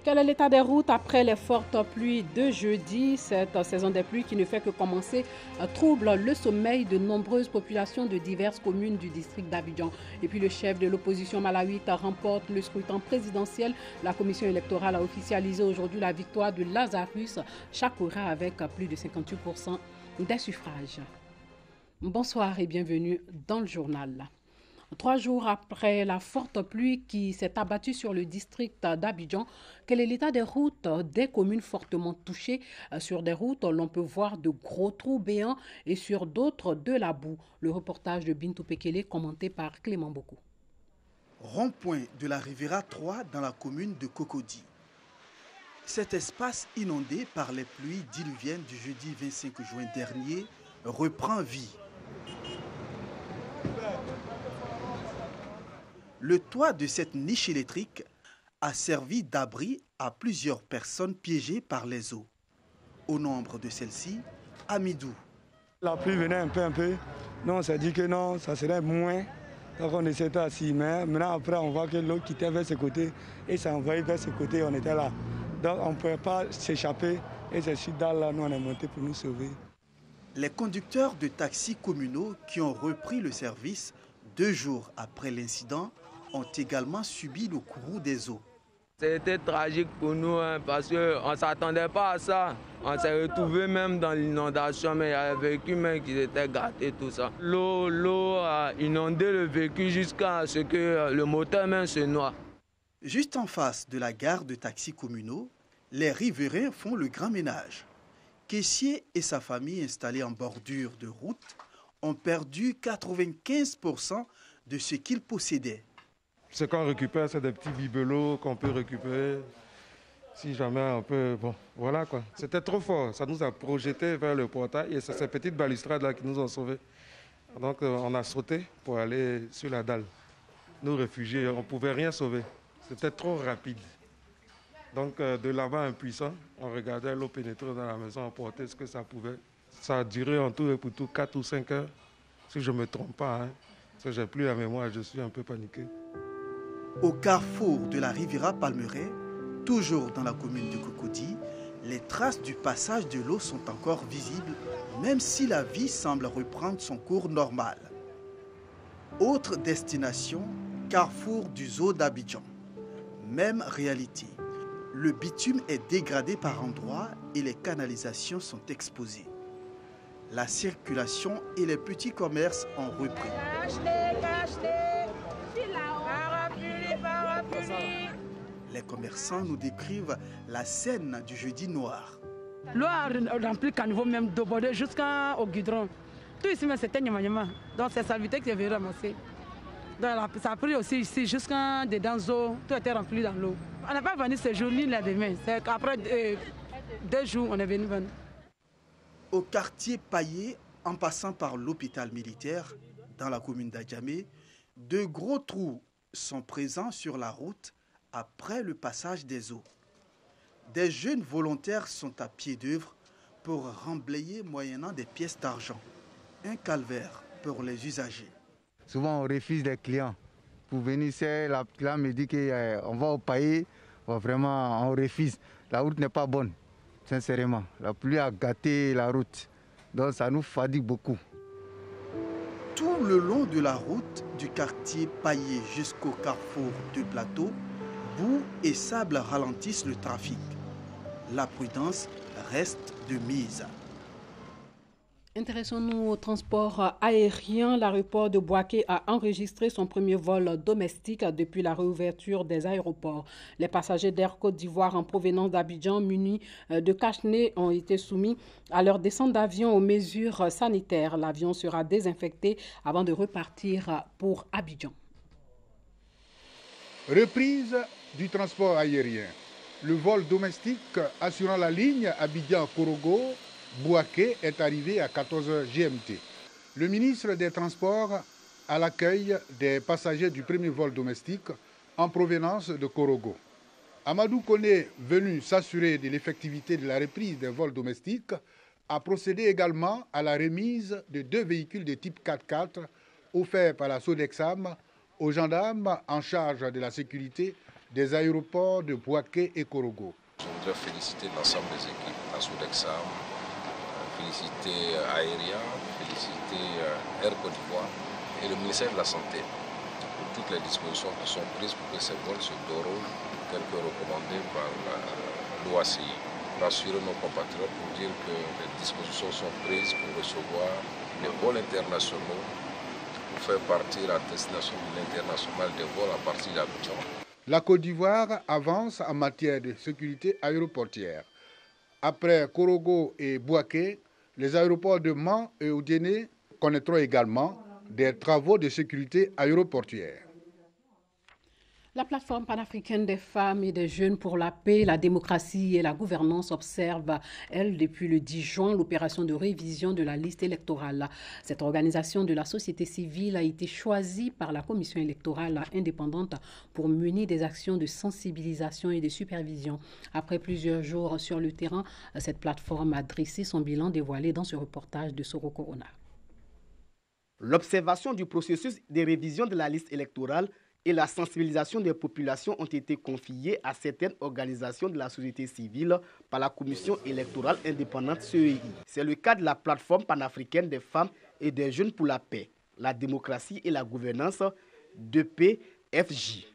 Quel est l'état des routes après les fortes pluies de jeudi? Cette saison des pluies qui ne fait que commencer trouble le sommeil de nombreuses populations de diverses communes du district d'Abidjan. Et puis le chef de l'opposition malawite remporte le scrutin présidentiel. La commission électorale a officialisé aujourd'hui la victoire de Lazarus Chakoura avec plus de 58% des suffrages. Bonsoir et bienvenue dans le journal. 3 jours après la forte pluie qui s'est abattue sur le district d'Abidjan, quel est l'état des routes des communes fortement touchées? Sur des routes, l'on peut voir de gros trous béants et sur d'autres de la boue. Le reportage de Bintou Pekele commenté par Clément Boko. Rond-point de la Riviera 3 dans la commune de Cocody. Cet espace inondé par les pluies diluviennes du jeudi 25 juin dernier reprend vie. Le toit de cette niche électrique a servi d'abri à plusieurs personnes piégées par les eaux. Au nombre de celles-ci, Amidou. La pluie venait un peu. Non, on s'est dit que non, ça serait moins. Donc on essayait à s'y mettre. Maintenant, après, on voit que l'eau quittait vers ce côté et ça envoyait vers ce côté, on était là. Donc on ne pouvait pas s'échapper et c'est sur là, nous on est monté pour nous sauver. Les conducteurs de taxis communaux qui ont repris le service 2 jours après l'incident ont également subi le courroux des eaux. C'était tragique pour nous parce qu'on ne s'attendait pas à ça. On s'est retrouvés même dans l'inondation, mais il y a des véhicules même qui étaient gâtés, tout ça. L'eau a inondé le véhicule jusqu'à ce que le moteur même se noie. Juste en face de la gare de taxis communaux, les riverains font le grand ménage. Caissier et sa famille installés en bordure de route ont perdu 95% de ce qu'ils possédaient. Ce qu'on récupère, c'est des petits bibelots qu'on peut récupérer. Si jamais on peut... Bon, voilà quoi. C'était trop fort. Ça nous a projeté vers le portail et c'est ces petites balustrades-là qui nous ont sauvés. Donc on a sauté pour aller sur la dalle. Nous réfugiés, on ne pouvait rien sauver. C'était trop rapide. Donc de là-bas, impuissant, on regardait l'eau pénétrer dans la maison, on portait ce que ça pouvait. Ça a duré en tout et pour tout 4 ou 5 heures, si je ne me trompe pas. Parce que je n'ai plus la mémoire, je suis un peu paniqué. Au carrefour de la Riviera Palmeraie, toujours dans la commune de Cocody, les traces du passage de l'eau sont encore visibles, même si la vie semble reprendre son cours normal. Autre destination, carrefour du zoo d'Abidjan. Même réalité. Le bitume est dégradé par endroits et les canalisations sont exposées. La circulation et les petits commerces ont repris. Les commerçants nous décrivent la scène du jeudi noir. L'eau a rempli le caniveau même débordé jusqu'au goudron. Tout ici, c'était Nyama. Donc c'est sa vitesse qui est venue ramasser. Donc ça a pris aussi ici jusqu'à dedans l'eau. Tout était rempli dans l'eau. On n'a pas venu ce jour ni le demain. C'est qu'après 2 jours, on est venu. Au quartier Paillé, en passant par l'hôpital militaire, dans la commune d'Adjamé, de gros trous sont présents sur la route après le passage des eaux. Des jeunes volontaires sont à pied d'œuvre pour remblayer moyennant des pièces d'argent. Un calvaire pour les usagers. Souvent, on refuse les clients. Pour venir ici, la client me dit qu'on va au Paillé, vraiment, on refuse. La route n'est pas bonne, sincèrement. La pluie a gâté la route, donc ça nous fatigue beaucoup. Tout le long de la route du quartier Paillé jusqu'au carrefour de Plateau, boue et sable ralentissent le trafic. La prudence reste de mise. Intéressons-nous au transport aérien. L'aéroport de Bouaké a enregistré son premier vol domestique depuis la réouverture des aéroports. Les passagers d'Air Côte d'Ivoire en provenance d'Abidjan munis de cache-nez ont été soumis à leur descente d'avion aux mesures sanitaires. L'avion sera désinfecté avant de repartir pour Abidjan. Reprise du transport aérien. Le vol domestique assurant la ligne Abidjan-Korogo Bouaké est arrivé à 14h GMT. Le ministre des Transports à l'accueil des passagers du premier vol domestique en provenance de Korogo. Amadou Koné, venu s'assurer de l'effectivité de la reprise des vols domestiques, a procédé également à la remise de 2 véhicules de type 4x4 offerts par la Sodexam aux gendarmes en charge de la sécurité des aéroports de Bouaké et Korogo. Je voudrais féliciter l'ensemble des équipes, la Soudexam, féliciter Aéria, féliciter Air Côte d'Ivoire et le ministère de la Santé pour toutes les dispositions qui sont prises pour que ces vols se déroulent tels que recommandés par l'OACI. Rassurer nos compatriotes pour dire que les dispositions sont prises pour recevoir les vols internationaux pour faire partir à destination de l'international des vols à partir d'Abidjan. La Côte d'Ivoire avance en matière de sécurité aéroportière. Après Korogo et Bouaké, les aéroports de Mans et Oudéné connaîtront également des travaux de sécurité aéroportière. La plateforme panafricaine des femmes et des jeunes pour la paix, la démocratie et la gouvernance observe, elle, depuis le 10 juin, l'opération de révision de la liste électorale. Cette organisation de la société civile a été choisie par la commission électorale indépendante pour mener des actions de sensibilisation et de supervision. Après plusieurs jours sur le terrain, cette plateforme a dressé son bilan dévoilé dans ce reportage de Soro Corona. L'observation du processus de révision de la liste électorale et la sensibilisation des populations ont été confiées à certaines organisations de la société civile par la Commission électorale indépendante CEI. C'est le cas de la plateforme panafricaine des femmes et des jeunes pour la paix, la démocratie et la gouvernance, DPFJ.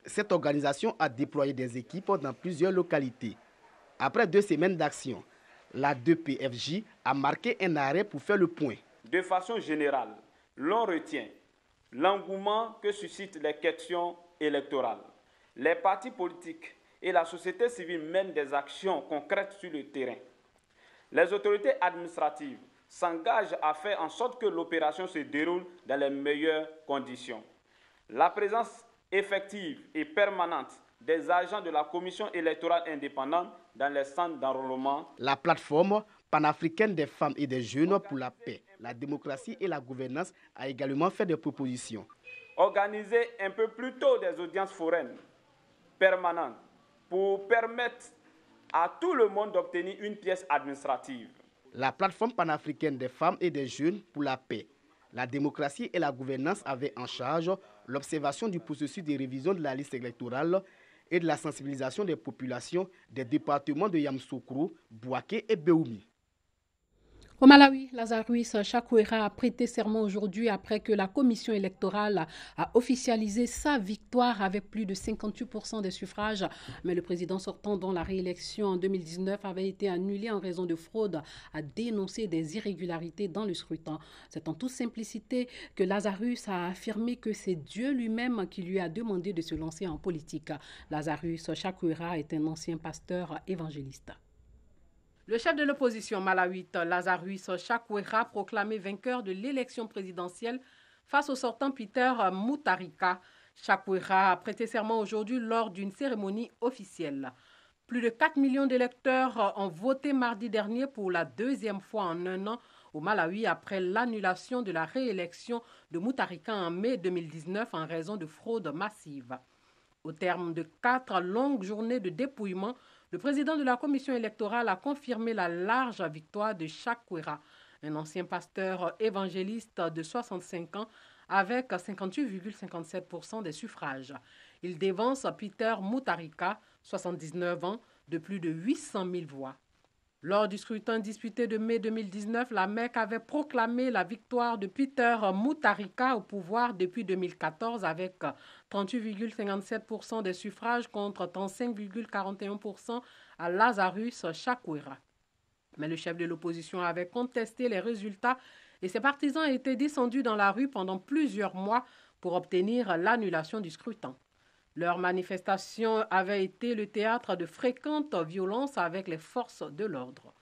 Cette organisation a déployé des équipes dans plusieurs localités. Après 2 semaines d'action, la DPFJ a marqué un arrêt pour faire le point. De façon générale, l'on retient l'engouement que suscitent les questions électorales. Les partis politiques et la société civile mènent des actions concrètes sur le terrain. Les autorités administratives s'engagent à faire en sorte que l'opération se déroule dans les meilleures conditions. La présence effective et permanente des agents de la Commission électorale indépendante dans les centres d'enrôlement. La plateforme panafricaine des femmes et des jeunes pour la paix, la démocratie et la gouvernance a également fait des propositions. Organiser un peu plus tôt des audiences foraines permanentes pour permettre à tout le monde d'obtenir une pièce administrative. La plateforme panafricaine des femmes et des jeunes pour la paix, la démocratie et la gouvernance avait en charge l'observation du processus de révision de la liste électorale et de la sensibilisation des populations des départements de Yamoussoukro, Bouaké et Béoumi. Au Malawi, Lazarus Chakwera a prêté serment aujourd'hui après que la commission électorale a officialisé sa victoire avec plus de 58% des suffrages. Mais le président sortant, dont la réélection en 2019 avait été annulée en raison de fraude, a dénoncé des irrégularités dans le scrutin. C'est en toute simplicité que Lazarus a affirmé que c'est Dieu lui-même qui lui a demandé de se lancer en politique. Lazarus Chakwera est un ancien pasteur évangéliste. Le chef de l'opposition malawite, Lazarus Chakwera, proclamé vainqueur de l'élection présidentielle face au sortant Peter Mutharika. Chakwera a prêté serment aujourd'hui lors d'une cérémonie officielle. Plus de 4 millions d'électeurs ont voté mardi dernier pour la 2e fois en un an au Malawi après l'annulation de la réélection de Mutharika en mai 2019 en raison de fraude massive. Au terme de 4 longues journées de dépouillement, le président de la commission électorale a confirmé la large victoire de Chakwera, un ancien pasteur évangéliste de 65 ans avec 58,57% des suffrages. Il dévance Peter Mutharika, 79 ans, de plus de 800 000 voix. Lors du scrutin disputé de mai 2019, la MEC avait proclamé la victoire de Peter Mutharika au pouvoir depuis 2014 avec 38,57% des suffrages contre 35,41% à Lazarus Chakwera. Mais le chef de l'opposition avait contesté les résultats et ses partisans étaient descendus dans la rue pendant plusieurs mois pour obtenir l'annulation du scrutin. Leur manifestation avait été le théâtre de fréquentes violences avec les forces de l'ordre.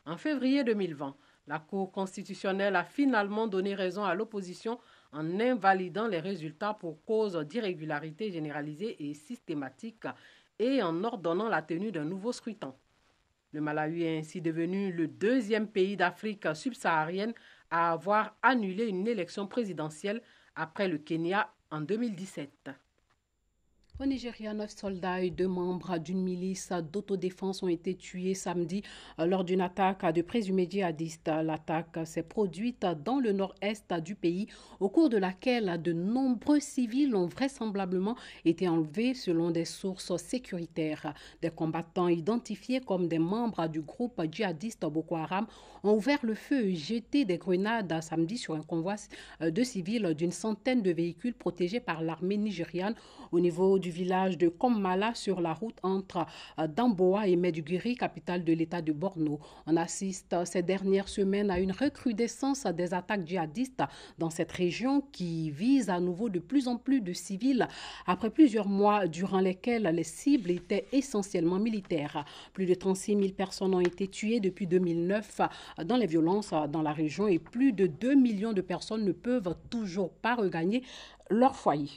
En février 2020, la Cour constitutionnelle a finalement donné raison à l'opposition en invalidant les résultats pour cause d'irrégularité généralisée et systématique et en ordonnant la tenue d'un nouveau scrutin. Le Malawi est ainsi devenu le 2e pays d'Afrique subsaharienne à avoir annulé une élection présidentielle après le Kenya en 2017. Au Nigeria, 9 soldats et 2 membres d'une milice d'autodéfense ont été tués samedi lors d'une attaque de présumés djihadistes. L'attaque s'est produite dans le nord-est du pays, au cours de laquelle de nombreux civils ont vraisemblablement été enlevés selon des sources sécuritaires. Des combattants identifiés comme des membres du groupe djihadiste Boko Haram ont ouvert le feu et jeté des grenades samedi sur un convoi de civils d'une centaine de véhicules protégés par l'armée nigériane au niveau du village de Kommala sur la route entre Damboa et Maiduguri, capitale de l'état de Borno. On assiste ces dernières semaines à une recrudescence des attaques djihadistes dans cette région qui vise à nouveau de plus en plus de civils après plusieurs mois durant lesquels les cibles étaient essentiellement militaires. Plus de 36 000 personnes ont été tuées depuis 2009 dans les violences dans la région et plus de 2 millions de personnes ne peuvent toujours pas regagner leur foyer.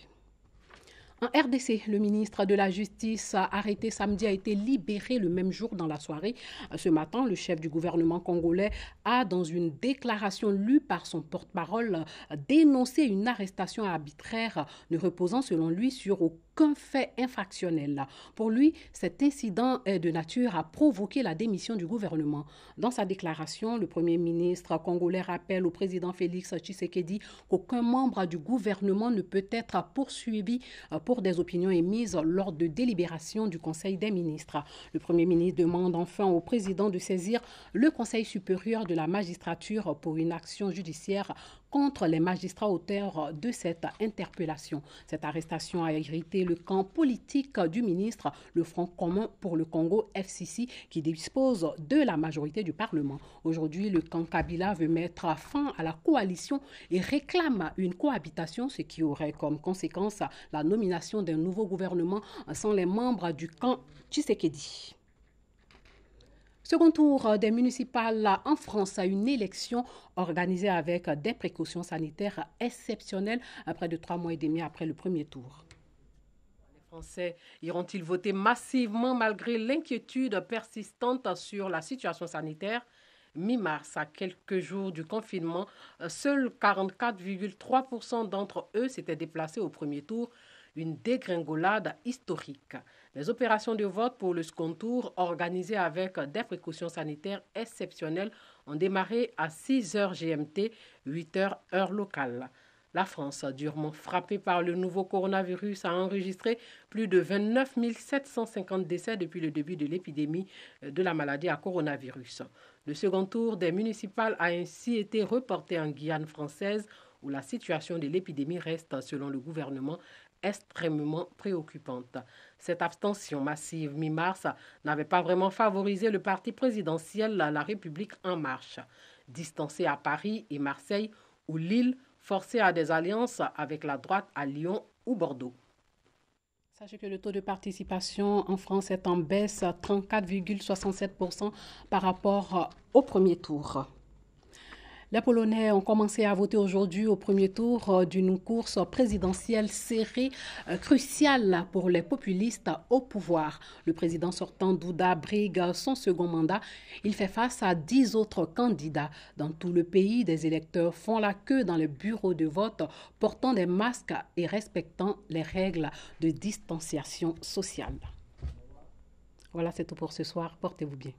En RDC, le ministre de la Justice arrêté samedi a été libéré le même jour dans la soirée. Ce matin, le chef du gouvernement congolais a, dans une déclaration lue par son porte-parole, dénoncé une arrestation arbitraire ne reposant selon lui sur aucun fait infractionnel. Pour lui, cet incident est de nature à provoquer la démission du gouvernement. Dans sa déclaration, le premier ministre congolais rappelle au président Félix Tshisekedi qu'aucun membre du gouvernement ne peut être poursuivi pour des opinions émises lors de délibérations du Conseil des ministres. Le Premier ministre demande enfin au président de saisir le Conseil supérieur de la magistrature pour une action judiciaire contre les magistrats auteurs de cette interpellation. Cette arrestation a irrité le camp politique du ministre, le Front commun pour le Congo, FCC, qui dispose de la majorité du Parlement. Aujourd'hui, le camp Kabila veut mettre fin à la coalition et réclame une cohabitation, ce qui aurait comme conséquence la nomination d'un nouveau gouvernement sans les membres du camp Tshisekedi. Second tour des municipales en France, à une élection organisée avec des précautions sanitaires exceptionnelles près de 3 mois et demi après le premier tour. Les Français iront-ils voter massivement malgré l'inquiétude persistante sur la situation sanitaire? Mi-mars, à quelques jours du confinement, seuls 44,3% d'entre eux s'étaient déplacés au premier tour, une dégringolade historique. Les opérations de vote pour le second tour, organisées avec des précautions sanitaires exceptionnelles, ont démarré à 6 h GMT, 8 h heure locale. La France, durement frappée par le nouveau coronavirus, a enregistré plus de 29 750 décès depuis le début de l'épidémie de la maladie à coronavirus. Le second tour des municipales a ainsi été reporté en Guyane française, où la situation de l'épidémie reste, selon le gouvernement, extrêmement préoccupante. Cette abstention massive mi-mars n'avait pas vraiment favorisé le parti présidentiel La République En Marche, distancé à Paris et Marseille ou Lille, forcé à des alliances avec la droite à Lyon ou Bordeaux. Sachez que le taux de participation en France est en baisse à 34,67% par rapport au premier tour. Les Polonais ont commencé à voter aujourd'hui au premier tour d'une course présidentielle serrée, cruciale pour les populistes au pouvoir. Le président sortant Duda brigue son second mandat. Il fait face à 10 autres candidats. Dans tout le pays, des électeurs font la queue dans les bureaux de vote, portant des masques et respectant les règles de distanciation sociale. Voilà, c'est tout pour ce soir. Portez-vous bien.